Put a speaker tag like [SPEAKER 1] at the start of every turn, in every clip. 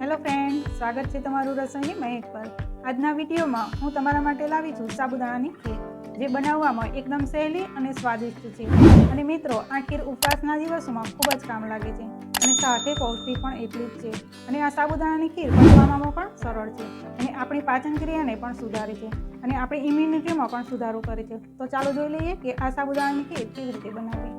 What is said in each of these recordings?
[SPEAKER 1] Hello friend, સ્વાગત છે તમારું રસોઈની મહેક પર। આજના વિડીયોમાં હું તમારા માટે લાવી છું સાબુદાણાની ખીર, જે બનાવવામાં એકદમ સહેલી અને સ્વાદિષ્ટ છે। અને મિત્રો, આ ખીર ઉપવાસના દિવસોમાં ખૂબ જ કામ લાગે છે અને સાથે પૌષ્ટિક પણ એટલી જ છે। અને આ સાબુદાણાની ખીર બનાવવામાં પણ સરળ છે અને આપણી પાચન ક્રિયાને પણ સુધારે છે અને આપણી ઇમ્યુનિટીમાં પણ સુધારો કરે છે। તો ચાલો જોઈ લઈએ કે આ સાબુદાણાની ખીર કેવી રીતે બનાવવી।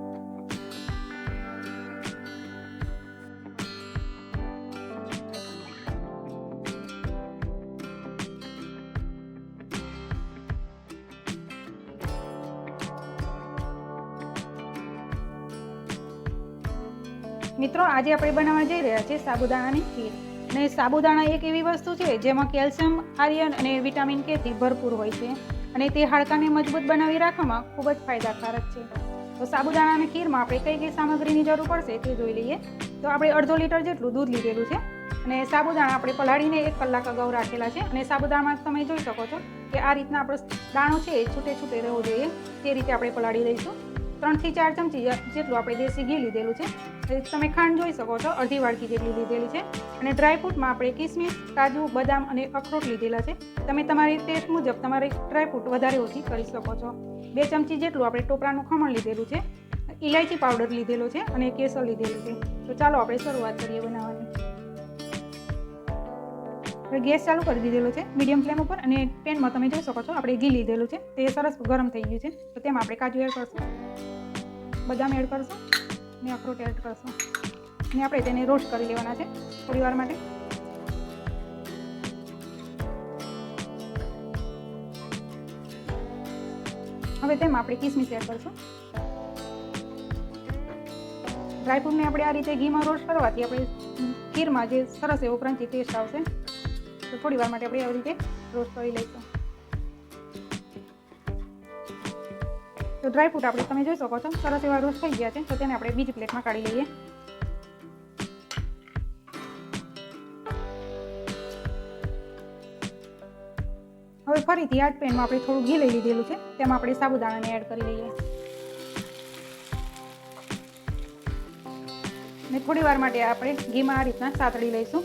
[SPEAKER 1] મિત્રો, આજે આપણે બનાવવા જઈ રહ્યા છીએ સાબુદાણાની ખીર। અને સાબુદાણા એક એવી વસ્તુ છે જેમાં કેલ્શિયમ, આયર્ન અને વિટામિન કે થી ભરપૂર હોય છે અને તે હાડકાને મજબૂત બનાવી રાખવામાં ખૂબ જ ફાયદાકારક છે। તો સાબુદાણાની ખીરમાં આપણે કઈ કઈ સામગ્રીની જરૂર પડશે તે જોઈ લઈએ। તો આપણે 1/2 લીટર જેટલું દૂધ લીધેલું છે અને સાબુદાણા આપણે પલાળીને 1 કલાક અગાઉ રાખેલા છે। અને સાબુદાણામાં તમે જોઈ શકો છો કે આ રીતના આપણો દાણો છે એ છૂટે છૂટે રહેવો જોઈએ, તે રીતે આપણે પલાળી દઈશું। 3 થી 4 ચમચી જેટલું આપણે દેશી ઘી લીધેલું છે। તમે ખાંડ જોઈ શકો છો, અડધી વાડકી જેટલી લીધેલી છે। અને ડ્રાયફ્રૂટમાં આપણે કિસમિસ, કાજુ, બદામ અને અખરોટ લીધેલા છે। તમે તમારી ટેસ્ટ મુજબ તમારી ડ્રાયફ્રૂટ વધારે ઓછી કરી શકો છો। 2 ચમચી જેટલું આપણે ટોપરાનું ખમણ લીધેલું છે, ઇલાયચી પાવડર લીધેલો છે અને કેસર લીધેલું છે। તો ચાલો આપણે શરૂઆત કરીએ બનાવવાની। હવે ગેસ ચાલુ કરી દીધેલો છે મીડિયમ ફ્લેમ ઉપર, અને પેનમાં તમે જોઈ શકો છો આપણે ઘી લીધેલું છે, તે સરસ ગરમ થઈ ગયું છે। તો તેમાં આપણે કાજુ એડ કરશું, બદામ એડ કરશું અને અખરોટ એડ કરશું અને આપણે તેને રોસ્ટ કરી લેવાના છે થોડી વાર માટે। હવે તેમાં આપણે કિસમિસ એડ કરશું। ડ્રાયફ્રૂટને આપણે આ રીતે ઘીમાં રોસ્ટ કરવાથી આપણે ખીરમાં જે સરસ એવો ક્રન્ચી ટેસ્ટ આવશે। તો થોડી વાર માટે આપણે આવી રીતે રોસ્ટ કરી લઈશું। તો ડ્રાયફ્રૂટ આપણે તમે જોઈ શકો છો સરસ એવા રોસ્ટ થઈ ગયા છે। તો તેને આપણે બીજી પ્લેટમાં કાઢી લઈએ। હવે ફરીથી આ જ પેનમાં આપણે થોડું ઘી લઈ લીધેલું છે, તેમાં આપણે સાબુદાણાને એડ કરી લઈએ અને થોડી વાર માટે આપણે ઘીમાં આ રીતના સાતળી લઈશું।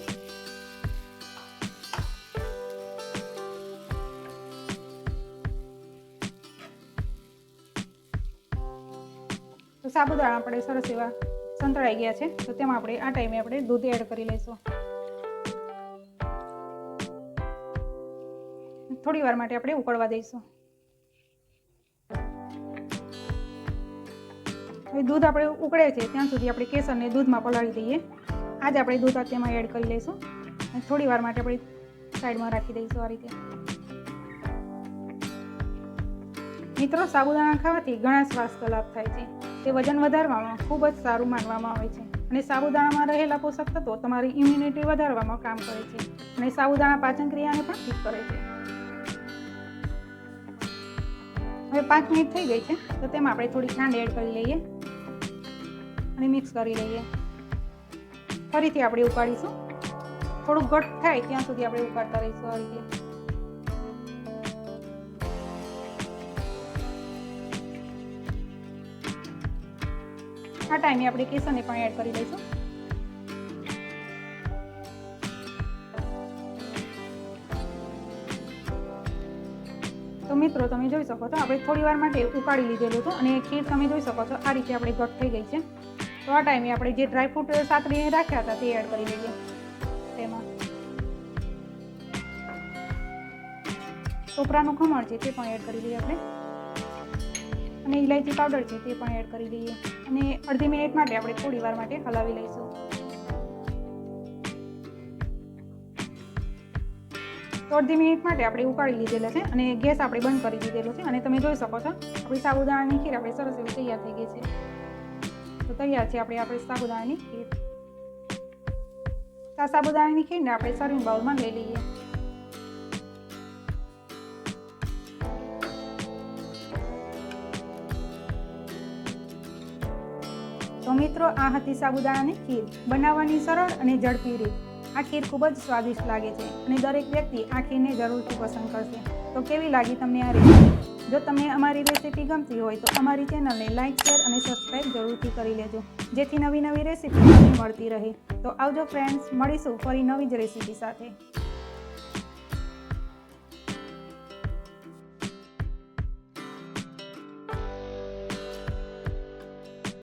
[SPEAKER 1] તો સાબુદાણા આપણે સરસ એવા સંતળાઈ ગયા છે। તો તેમાં આપણે આ ટાઈમે આપણે દૂધ એડ કરી લઈશું। થોડી વાર માટે આપણે ઉકળવા દઈશું। હવે દૂધ આપણે ઉકળે છે ત્યાં સુધી આપણે કેસરને દૂધમાં પલાળી દઈએ। આજ આપણે દૂધ તેમાં એડ કરી લઈશું અને થોડી વાર માટે આપણે સાઈડમાં રાખી દઈશું આ રીતે। મિત્રો, સાબુદાણા ખાવાથી ઘણા સ્વાસ્થ્ય લાભ થાય છે। તે વજન વધારવામાં ખૂબ જ સારું માનવામાં આવે છે અને સાબુદાણામાં રહેલા પોષક તત્વો તમારી ઇમ્યુનિટી વધારવામાં કામ કરે છે અને સાબુદાણા પાચન ક્રિયાને પણ ઠીક કરે છે। હવે 5 મિનિટ થઈ ગઈ છે, તો તેમાં આપણે થોડી ખાંડ એડ કરી લઈએ અને મિક્સ કરી લઈએ। ફરીથી આપણે ઉકાળીશું, થોડું ઘટ થાય ત્યાં સુધી આપણે ઉકાળતા રહીશું આ રીતે। આ ટાઈમે આપણે કેસરને પણ એડ કરી લઈશું। તો મિત્રો, તમે જોઈ શકો છો આપણે થોડી વાર માટે ઉકાળી લીધેલું હતું અને ખીર તમે જોઈ શકો છો આ રીતે આપણે ઘટ થઈ ગઈ છે। તો આ ટાઈમે આપણે જે ડ્રાયફ્રૂટ સાતળીને રાખ્યા હતા તે એડ કરી લઈએ તેમાં। ટોપરાનું ખમણ છે તે પણ એડ કરી લઈએ આપણે અને ઇલાયચી પાવડર છે તે પણ એડ કરી લઈએ અને અડધી મિનિટ માટે આપણે થોડી વાર માટે હલાવી લઈશું। તો અડધી મિનિટ માટે આપણે ઉકાળી લીધેલા છે અને ગેસ આપણે બંધ કરી દીધેલો છે અને તમે જોઈ શકો છો આપણી સાબુદાણાની ખીર આપણે સરસ એવી તૈયાર થઈ ગઈ છે। તો તૈયાર છે આપણે સાબુદાણાની ખીર। આ સાબુદાણાની ખીરને આપણે સર્વિંગ બાઉલમાં લઈ લઈએ। તો મિત્રો, આ હતી સાબુદાણાની ખીર, બનાવવાની સરળ અને ઝડપી રીત। આ ખીર ખૂબ જ સ્વાદિષ્ટ લાગે છે અને દરેક વ્યક્તિ આ ખીરને જરૂરથી પસંદ કરશે. તો કેવી લાગી તમને આ રેસીપી? જો તમને અમારી રેસીપી ગમતી હોય તો અમારી ચેનલને લાઇક, શેર અને સબસ્ક્રાઈબ જરૂરથી કરી લેજો, જેથી નવી રેસીપી તમને મળતી રહે. તો આવજો ફ્રેન્ડ્સ, મળીશું ફરી નવી જ રેસીપી સાથે.